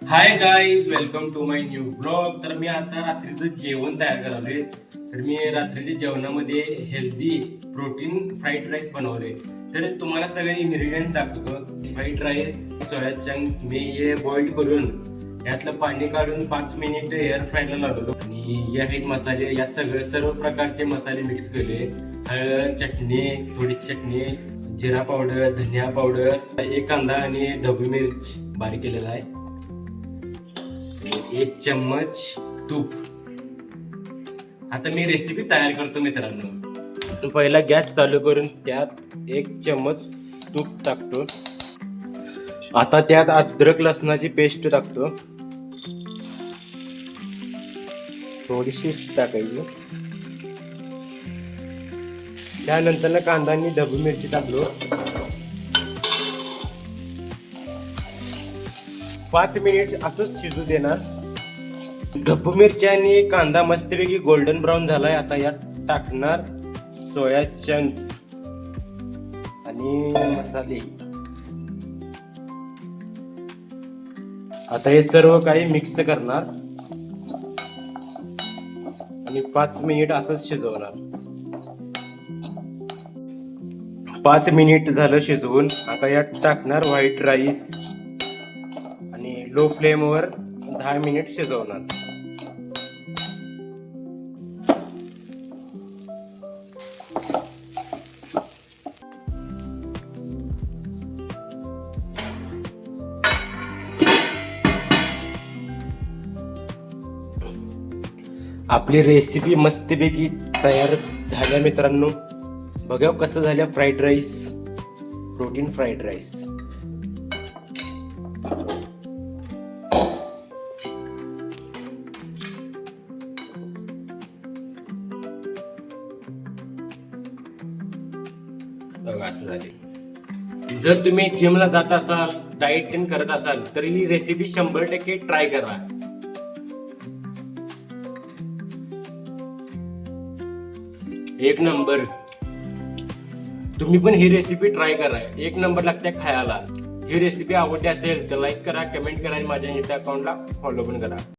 High guys, welcome to my new vlog. तर मी आता रात्रीचं जेवण तयार करालोय. तर मी रात्रीच्या जेवणामध्ये हेल्दी प्रोटीन फ्राईड राईस बनवले. तर तुम्हाला सगळे इन्ग्रेडियंट दाखवतो. फ्राईड राईस, सोया चंक्स मी हे बॉइल करून यातलं पाणी काढून 5 मिनिट एअर फ्रायला लावलो आणि या काही मसाले, या सर्व प्रकारचे मसाले मिक्स केले. हळद, चटणी, थोडी चटणी, जिरा पावडर, धनिया पावडर, एक कांदा आणि ढबू मिरच बारीक केलेला आहे, 1 चम्मच तूप. आता मी रेसिपी तयार करतो मित्रांनो. पहिला गॅस चालू करून त्यात 1 चम्मच तूप टाकतो. आता त्यात अद्रक लसणाची पेस्ट टाकतो, थोडीशी टाकायची. त्यानंतर कांदा आणि ढबू मिरची टाकलो. 5 मिनिट असंच शिजू देणार. ढबू मिरची आणि कांदा मस्तपैकी गोल्डन ब्राऊन झालाय. आता यात टाकणार सोया चंक्स आणि मसाले. आता हे सर्व काही मिक्स करणार आणि 5 मिनिट असंच शिजवणार. 5 मिनिट झालं शिजवून. आता यात टाकणार व्हाईट राईस आणि लो फ्लेमवर 10 मिनिट शिजवणार. आपली रेसिपी मस्तपैकी तयार झाल्या मित्रांनो. बघा कसं झालं fried rice, protein fried rice. बघा असं झाले. जर तुम्ही जिमला जात असाल, डाएट करत असाल तर ही रेसिपी 100% ट्राय करा. एक नंबर. तुम्ही पण ही रेसिपी ट्राय करा, एक नंबर लागते खायला. ही रेसिपी आवडली असेल तर लाईक करा, कमेंट करा आणि माझ्या इंस्टा अकाउंटला फॉलो पण करा.